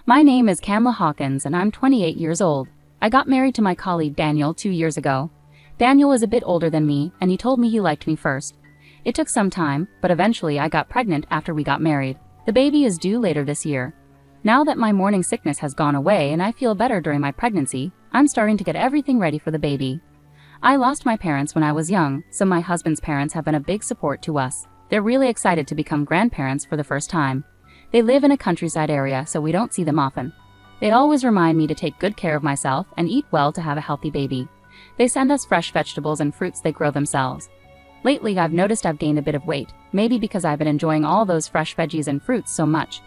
My name is Kamla Hawkins and I'm 28 years old. I got married to my colleague Daniel 2 years ago. Daniel is a bit older than me and he told me he liked me first. It took some time, but eventually I got pregnant after we got married. The baby is due later this year. Now that my morning sickness has gone away and I feel better during my pregnancy, I'm starting to get everything ready for the baby. I lost my parents when I was young, so my husband's parents have been a big support to us. They're really excited to become grandparents for the first time. They live in a countryside area, so we don't see them often. They always remind me to take good care of myself and eat well to have a healthy baby. They send us fresh vegetables and fruits they grow themselves. Lately, I've noticed I've gained a bit of weight, maybe because I've been enjoying all those fresh veggies and fruits so much.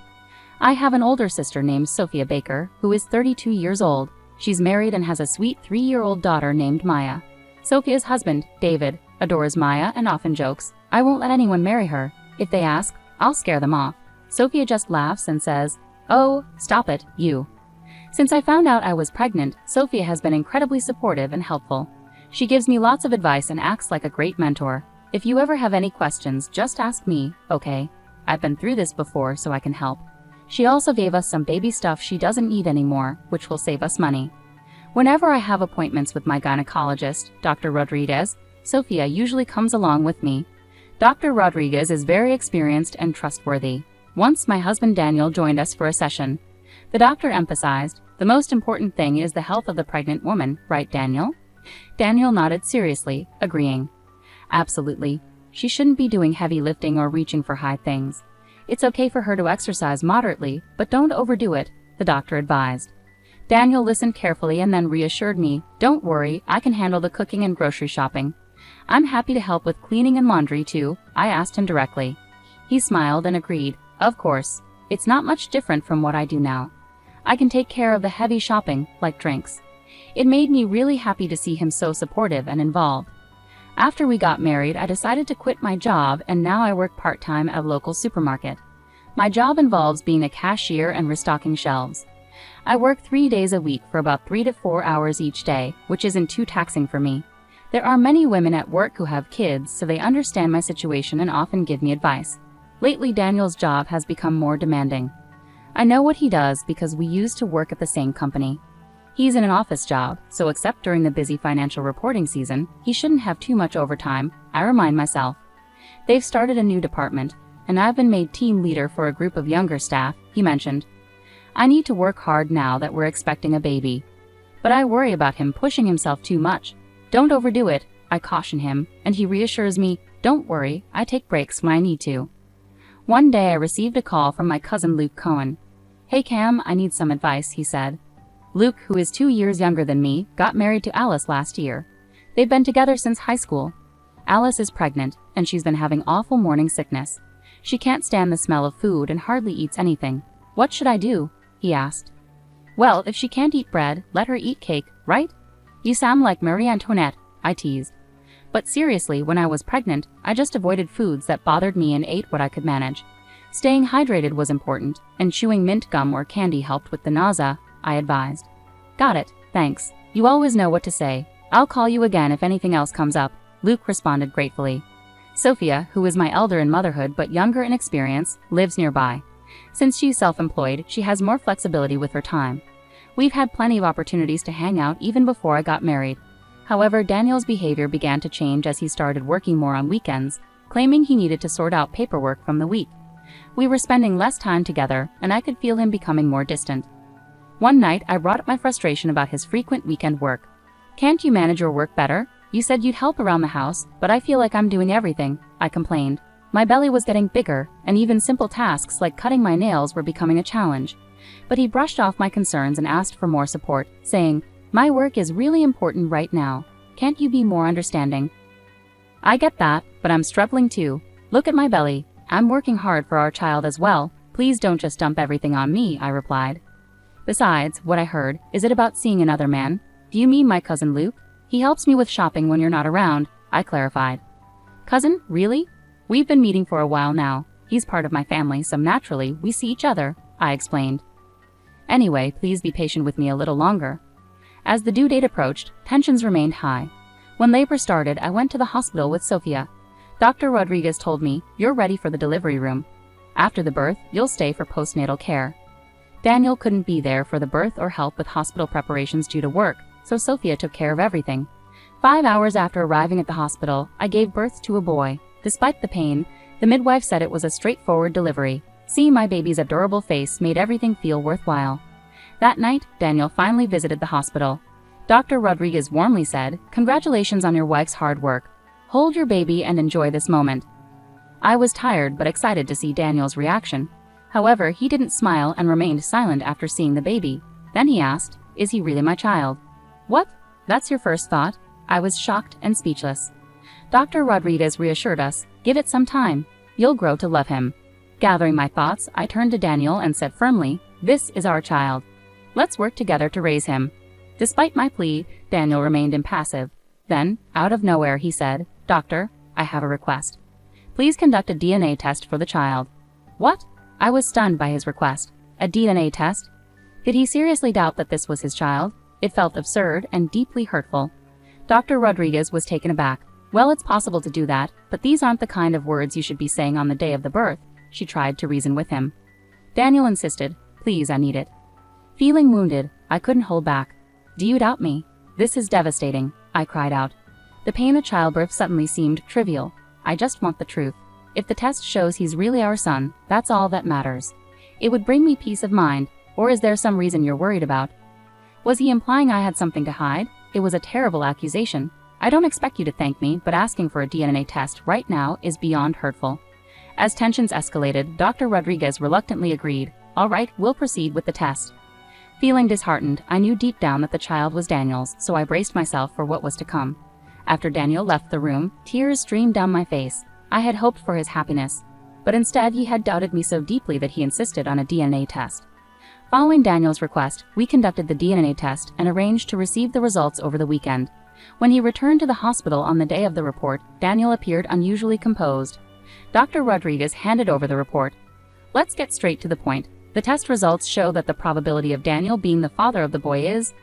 I have an older sister named Sophia Baker, who is 32 years old. She's married and has a sweet 3-year-old daughter named Maya. Sophia's husband, David, adores Maya and often jokes, "I won't let anyone marry her. If they ask, I'll scare them off." Sophia just laughs and says, "Oh, stop it, you." Since I found out I was pregnant, Sophia has been incredibly supportive and helpful. She gives me lots of advice and acts like a great mentor. If you ever have any questions, just ask me, okay? I've been through this before, so I can help. She also gave us some baby stuff she doesn't need anymore, which will save us money. Whenever I have appointments with my gynecologist, Dr. Rodriguez, Sophia usually comes along with me. Dr. Rodriguez is very experienced and trustworthy. Once my husband Daniel joined us for a session. The doctor emphasized, "The most important thing is the health of the pregnant woman, right, Daniel?" Daniel nodded seriously, agreeing. "Absolutely. She shouldn't be doing heavy lifting or reaching for high things. It's okay for her to exercise moderately, but don't overdo it," the doctor advised. Daniel listened carefully and then reassured me, "Don't worry, I can handle the cooking and grocery shopping. I'm happy to help with cleaning and laundry too," I asked him directly. He smiled and agreed, "Of course. It's not much different from what I do now. I can take care of the heavy shopping, like drinks." It made me really happy to see him so supportive and involved. After we got married, I decided to quit my job and now I work part-time at a local supermarket. My job involves being a cashier and restocking shelves. I work 3 days a week for about 3 to 4 hours each day, which isn't too taxing for me. There are many women at work who have kids, so they understand my situation and often give me advice. Lately, Daniel's job has become more demanding. I know what he does because we used to work at the same company. He's in an office job, so except during the busy financial reporting season, he shouldn't have too much overtime, I remind myself. They've started a new department, and I've been made team leader for a group of younger staff, he mentioned. I need to work hard now that we're expecting a baby. But I worry about him pushing himself too much. "Don't overdo it," I caution him, and he reassures me, "Don't worry, I take breaks when I need to." One day I received a call from my cousin Luke Cohen. "Hey Cam, I need some advice," he said. Luke, who is 2 years younger than me, got married to Alice last year. They've been together since high school. Alice is pregnant, and she's been having awful morning sickness. She can't stand the smell of food and hardly eats anything. "What should I do?" he asked. "Well, if she can't eat bread, let her eat cake, right? You sound like Marie Antoinette," I teased. But seriously, when I was pregnant, I just avoided foods that bothered me and ate what I could manage. Staying hydrated was important, and chewing mint gum or candy helped with the nausea, I advised. "Got it, thanks. You always know what to say. I'll call you again if anything else comes up," Luke responded gratefully. Sophia, who is my elder in motherhood but younger in experience, lives nearby. Since she's self-employed, she has more flexibility with her time. We've had plenty of opportunities to hang out even before I got married. However, Daniel's behavior began to change as he started working more on weekends, claiming he needed to sort out paperwork from the week. We were spending less time together, and I could feel him becoming more distant. One night, I brought up my frustration about his frequent weekend work. "Can't you manage your work better? You said you'd help around the house, but I feel like I'm doing everything," I complained. My belly was getting bigger, and even simple tasks like cutting my nails were becoming a challenge. But he brushed off my concerns and asked for more support, saying, "My work is really important right now. Can't you be more understanding?" "I get that, but I'm struggling too. Look at my belly. I'm working hard for our child as well. Please don't just dump everything on me," I replied. "Besides, what I heard, is it about seeing another man? Do you mean my cousin Luke? He helps me with shopping when you're not around," I clarified. "Cousin, really? We've been meeting for a while now. He's part of my family, so naturally, we see each other," I explained. "Anyway, please be patient with me a little longer." As the due date approached, tensions remained high. When labor started, I went to the hospital with Sophia. Dr. Rodriguez told me, "You're ready for the delivery room. After the birth, you'll stay for postnatal care." Daniel couldn't be there for the birth or help with hospital preparations due to work, so Sophia took care of everything. 5 hours after arriving at the hospital, I gave birth to a boy. Despite the pain, the midwife said it was a straightforward delivery. Seeing my baby's adorable face made everything feel worthwhile. That night, Daniel finally visited the hospital. Dr. Rodriguez warmly said, "Congratulations on your wife's hard work. Hold your baby and enjoy this moment." I was tired but excited to see Daniel's reaction. However, he didn't smile and remained silent after seeing the baby. Then he asked, "Is he really my child?" "What? That's your first thought?" I was shocked and speechless. Dr. Rodriguez reassured us, "Give it some time. You'll grow to love him." Gathering my thoughts, I turned to Daniel and said firmly, "This is our child. Let's work together to raise him." Despite my plea, Daniel remained impassive. Then, out of nowhere, he said, "Doctor, I have a request. Please conduct a DNA test for the child." "What?" I was stunned by his request. A DNA test? Did he seriously doubt that this was his child? It felt absurd and deeply hurtful. Dr. Rodriguez was taken aback. "Well, it's possible to do that, but these aren't the kind of words you should be saying on the day of the birth." She tried to reason with him. Daniel insisted, "Please, I need it." Feeling wounded, I couldn't hold back. "Do you doubt me? This is devastating," I cried out. The pain of childbirth suddenly seemed trivial. "I just want the truth. If the test shows he's really our son, that's all that matters. It would bring me peace of mind, or is there some reason you're worried about?" Was he implying I had something to hide? It was a terrible accusation. "I don't expect you to thank me, but asking for a DNA test right now is beyond hurtful." As tensions escalated, Dr. Rodriguez reluctantly agreed. "All right, we'll proceed with the test." Feeling disheartened, I knew deep down that the child was Daniel's, so I braced myself for what was to come. After Daniel left the room, tears streamed down my face. I had hoped for his happiness, but instead he had doubted me so deeply that he insisted on a DNA test. Following Daniel's request, we conducted the DNA test and arranged to receive the results over the weekend. When he returned to the hospital on the day of the report, Daniel appeared unusually composed. Dr. Rodriguez handed over the report. "Let's get straight to the point. The test results show that the probability of Daniel being the father of the boy is..."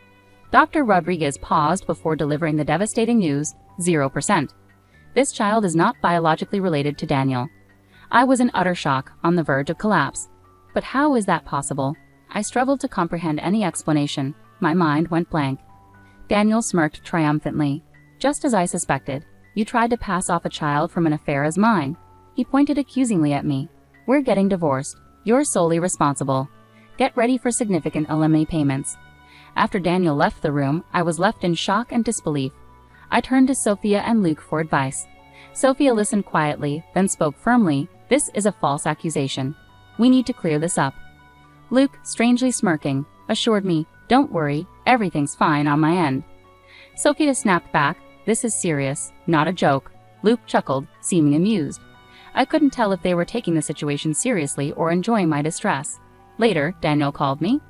Dr. Rodriguez paused before delivering the devastating news, 0%. This child is not biologically related to Daniel. I was in utter shock, on the verge of collapse. But how is that possible? I struggled to comprehend any explanation. My mind went blank. Daniel smirked triumphantly. "Just as I suspected. You tried to pass off a child from an affair as mine." He pointed accusingly at me. "We're getting divorced. You're solely responsible. Get ready for significant alimony payments." After Daniel left the room, I was left in shock and disbelief. I turned to Sophia and Luke for advice. Sophia listened quietly, then spoke firmly. "This is a false accusation. We need to clear this up." Luke, strangely smirking, assured me, "Don't worry, everything's fine on my end." Sophia snapped back, "This is serious, not a joke." Luke chuckled, seeming amused. I couldn't tell if they were taking the situation seriously or enjoying my distress. Later, Daniel called me.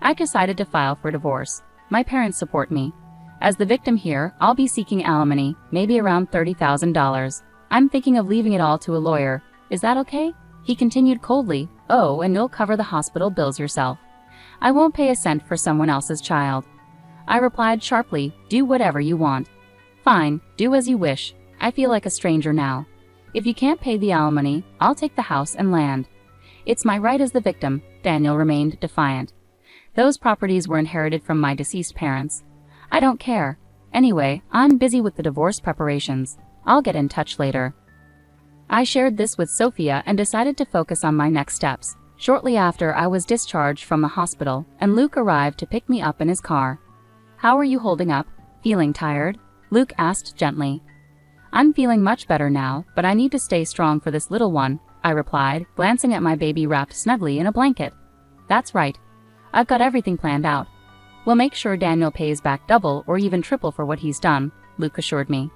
I decided to file for divorce. My parents support me. As the victim here, I'll be seeking alimony, maybe around $30,000. I'm thinking of leaving it all to a lawyer. Is that okay? He continued coldly. "Oh, and you'll cover the hospital bills yourself. I won't pay a cent for someone else's child." I replied sharply, "Do whatever you want." "Fine, do as you wish. I feel like a stranger now. If you can't pay the alimony, I'll take the house and land." "It's my right as the victim," Daniel remained defiant. "Those properties were inherited from my deceased parents. I don't care. Anyway, I'm busy with the divorce preparations. I'll get in touch later." I shared this with Sophia and decided to focus on my next steps. Shortly after, I was discharged from the hospital, and Luke arrived to pick me up in his car. "How are you holding up? Feeling tired?" Luke asked gently. "I'm feeling much better now, but I need to stay strong for this little one," I replied, glancing at my baby wrapped snugly in a blanket. "That's right. I've got everything planned out. We'll make sure Daniel pays back double or even triple for what he's done," Luke assured me.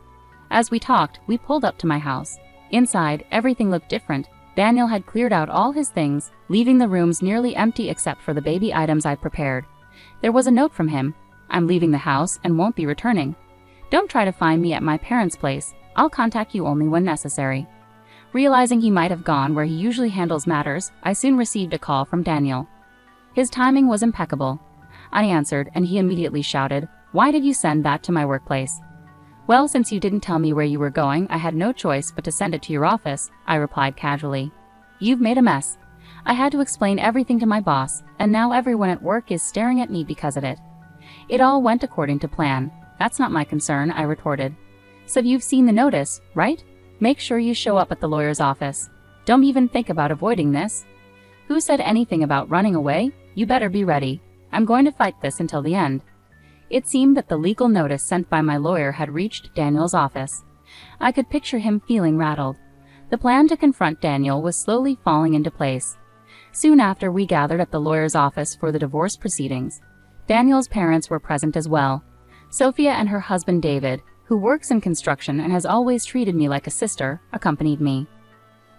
As we talked, we pulled up to my house. Inside, everything looked different. Daniel had cleared out all his things, leaving the rooms nearly empty except for the baby items I'd prepared. There was a note from him. "I'm leaving the house and won't be returning. Don't try to find me at my parents' place. I'll contact you only when necessary." Realizing he might have gone where he usually handles matters, I soon received a call from Daniel. His timing was impeccable. I answered, and he immediately shouted, "Why did you send that to my workplace?" "Well, since you didn't tell me where you were going, I had no choice but to send it to your office," I replied casually. "You've made a mess. I had to explain everything to my boss, and now everyone at work is staring at me because of it. It all went according to plan. That's not my concern, I retorted. So you've seen the notice, right? Make sure you show up at the lawyer's office. Don't even think about avoiding this. Who said anything about running away? You better be ready. I'm going to fight this until the end. It seemed that the legal notice sent by my lawyer had reached Daniel's office. I could picture him feeling rattled. The plan to confront Daniel was slowly falling into place. Soon after, we gathered at the lawyer's office for the divorce proceedings. Daniel's parents were present as well. Sophia and her husband David, who works in construction and has always treated me like a sister, accompanied me.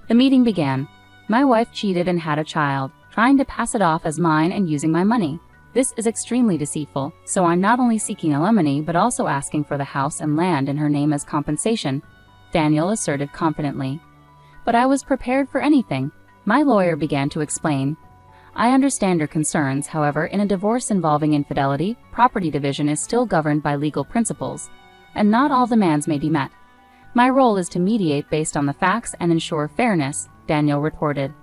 The meeting began. My wife cheated and had a child, trying to pass it off as mine and using my money. This is extremely deceitful, so I'm not only seeking alimony but also asking for the house and land in her name as compensation, Daniel asserted confidently. But I was prepared for anything. My lawyer began to explain. I understand your concerns, however, in a divorce involving infidelity, property division is still governed by legal principles, and not all demands may be met. My role is to mediate based on the facts and ensure fairness, Daniel retorted.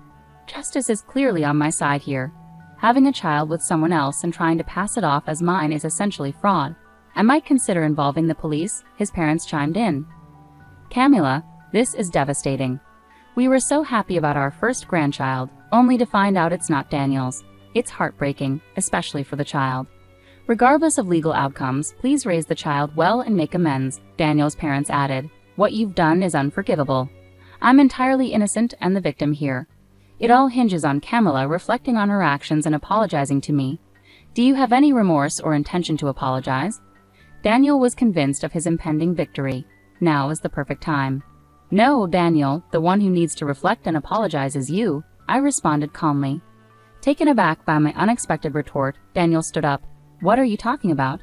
Justice is clearly on my side here. Having a child with someone else and trying to pass it off as mine is essentially fraud. I might consider involving the police, his parents chimed in. Camilla, this is devastating. We were so happy about our first grandchild, only to find out it's not Daniel's. It's heartbreaking, especially for the child. Regardless of legal outcomes, please raise the child well and make amends, Daniel's parents added. What you've done is unforgivable. I'm entirely innocent and the victim here. It all hinges on Camilla reflecting on her actions and apologizing to me. Do you have any remorse or intention to apologize? Daniel was convinced of his impending victory. Now is the perfect time. No, Daniel, the one who needs to reflect and apologize is you, I responded calmly. Taken aback by my unexpected retort, Daniel stood up. What are you talking about?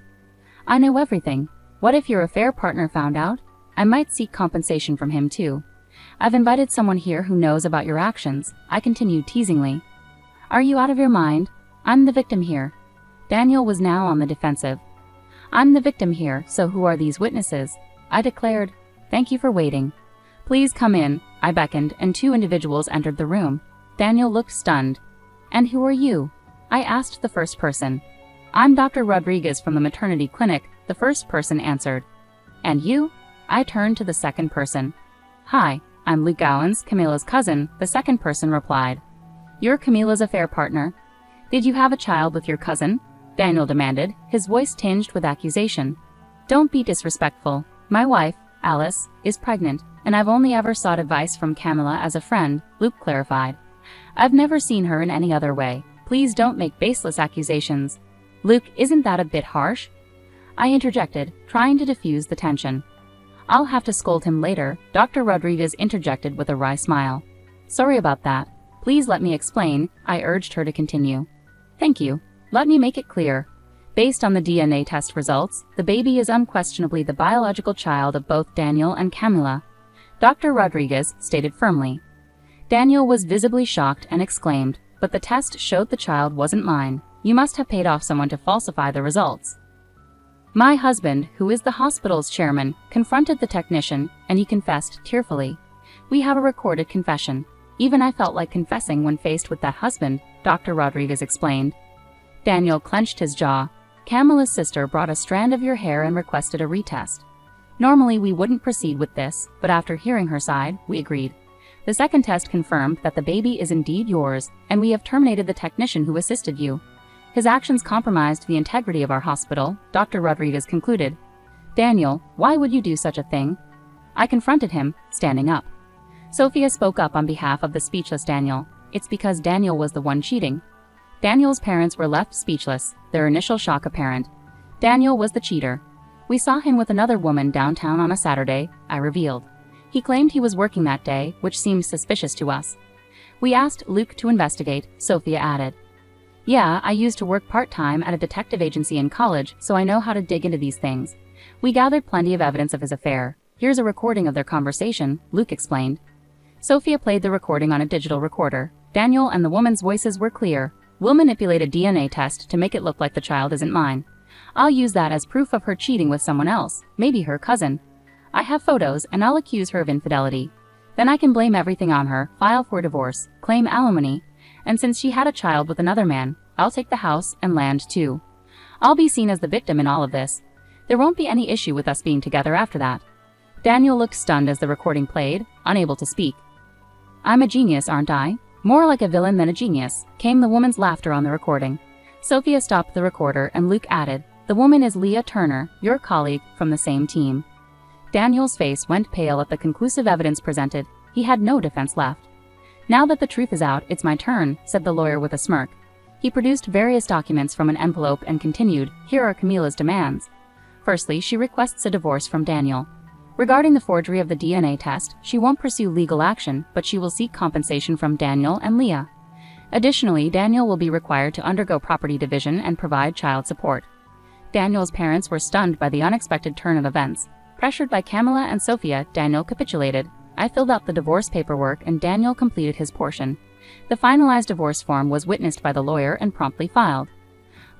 I know everything. What if your affair partner found out? I might seek compensation from him too. I've invited someone here who knows about your actions, I continued teasingly. Are you out of your mind? I'm the victim here. Daniel was now on the defensive. I'm the victim here, so who are these witnesses? I declared. Thank you for waiting. Please come in, I beckoned, and two individuals entered the room. Daniel looked stunned. And who are you? I asked the first person. I'm Dr. Rodriguez from the maternity clinic, the first person answered. And you? I turned to the second person. Hi, I'm Luke Gowans, Camilla's cousin, the second person replied. You're Camilla's affair partner. Did you have a child with your cousin? Daniel demanded, his voice tinged with accusation. Don't be disrespectful. My wife, Alice, is pregnant, and I've only ever sought advice from Camilla as a friend, Luke clarified. I've never seen her in any other way. Please don't make baseless accusations. Luke, isn't that a bit harsh? I interjected, trying to diffuse the tension. I'll have to scold him later, Dr. Rodriguez interjected with a wry smile. Sorry about that. Please let me explain, I urged her to continue. Thank you. Let me make it clear. Based on the DNA test results, the baby is unquestionably the biological child of both Daniel and Camilla, Dr. Rodriguez stated firmly. Daniel was visibly shocked and exclaimed, but the test showed the child wasn't mine. You must have paid off someone to falsify the results. My husband, who is the hospital's chairman, confronted the technician, and he confessed tearfully. We have a recorded confession. Even I felt like confessing when faced with that husband, Dr. Rodriguez explained. Daniel clenched his jaw. Camilla's sister brought a strand of your hair and requested a retest. Normally we wouldn't proceed with this, but after hearing her side, we agreed. The second test confirmed that the baby is indeed yours, and we have terminated the technician who assisted you. His actions compromised the integrity of our hospital, Dr. Rodriguez concluded. Daniel, why would you do such a thing? I confronted him, standing up. Sophia spoke up on behalf of the speechless Daniel. It's because Daniel was the one cheating. Daniel's parents were left speechless, their initial shock apparent. Daniel was the cheater. We saw him with another woman downtown on a Saturday, I revealed. He claimed he was working that day, which seemed suspicious to us. We asked Luke to investigate, Sophia added. Yeah, I used to work part-time at a detective agency in college, so I know how to dig into these things. We gathered plenty of evidence of his affair. Here's a recording of their conversation, Luke explained. Sophia played the recording on a digital recorder. Daniel and the woman's voices were clear. We'll manipulate a DNA test to make it look like the child isn't mine. I'll use that as proof of her cheating with someone else, maybe her cousin. I have photos, and I'll accuse her of infidelity. Then I can blame everything on her, file for divorce, claim alimony, And since she had a child with another man, I'll take the house and land too. I'll be seen as the victim in all of this. There won't be any issue with us being together after that. Daniel looked stunned as the recording played, unable to speak. I'm a genius, aren't I? More like a villain than a genius, came the woman's laughter on the recording. Sophia stopped the recorder and Luke added, the woman is Leah Turner, your colleague from the same team. Daniel's face went pale at the conclusive evidence presented. He had no defense left. Now that the truth is out, it's my turn, said the lawyer with a smirk. He produced various documents from an envelope and continued, here are Camila's demands. Firstly, she requests a divorce from Daniel. Regarding the forgery of the DNA test, she won't pursue legal action, but she will seek compensation from Daniel and Leah. Additionally, Daniel will be required to undergo property division and provide child support. Daniel's parents were stunned by the unexpected turn of events. Pressured by Camila and Sophia, Daniel capitulated. I filled out the divorce paperwork and Daniel completed his portion. The finalized divorce form was witnessed by the lawyer and promptly filed.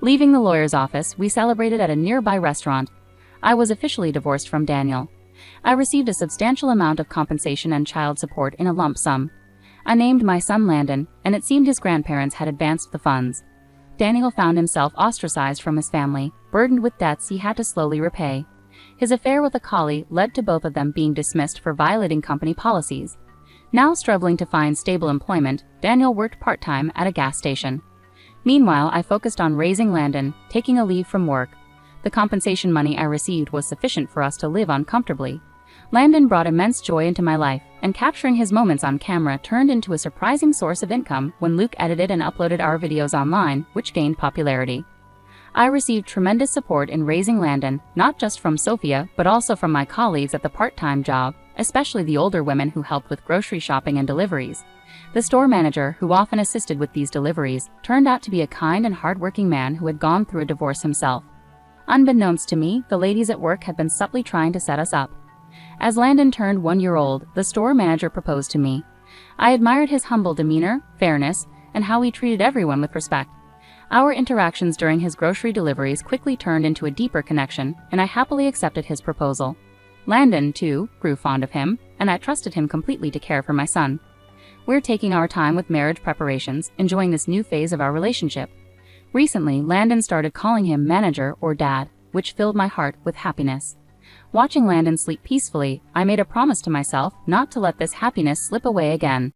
Leaving the lawyer's office, we celebrated at a nearby restaurant. I was officially divorced from Daniel. I received a substantial amount of compensation and child support in a lump sum. I named my son Landon, and it seemed his grandparents had advanced the funds. Daniel found himself ostracized from his family, burdened with debts he had to slowly repay. His affair with a collie led to both of them being dismissed for violating company policies. Now struggling to find stable employment, Daniel worked part-time at a gas station. Meanwhile, I focused on raising Landon, taking a leave from work. The compensation money I received was sufficient for us to live on comfortably. Landon brought immense joy into my life, and capturing his moments on camera turned into a surprising source of income when Luke edited and uploaded our videos online, which gained popularity. I received tremendous support in raising Landon, not just from Sophia, but also from my colleagues at the part-time job, especially the older women who helped with grocery shopping and deliveries. The store manager, who often assisted with these deliveries, turned out to be a kind and hardworking man who had gone through a divorce himself. Unbeknownst to me, the ladies at work had been subtly trying to set us up. As Landon turned 1 year old, the store manager proposed to me. I admired his humble demeanor, fairness, and how he treated everyone with respect. Our interactions during his grocery deliveries quickly turned into a deeper connection, and I happily accepted his proposal. Landon, too, grew fond of him, and I trusted him completely to care for my son. We're taking our time with marriage preparations, enjoying this new phase of our relationship. Recently, Landon started calling him manager or dad, which filled my heart with happiness. Watching Landon sleep peacefully, I made a promise to myself not to let this happiness slip away again.